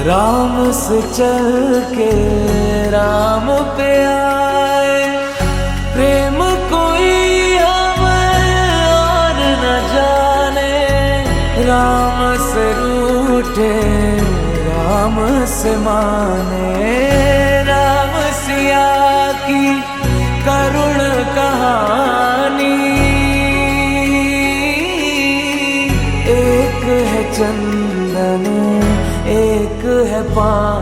राम से चल के राम पे आए, प्रेम कोई हमें और न जाने। राम से रूठे राम से माने, राम सिया की करुण कहानी। एक है चंदन एक है पानी।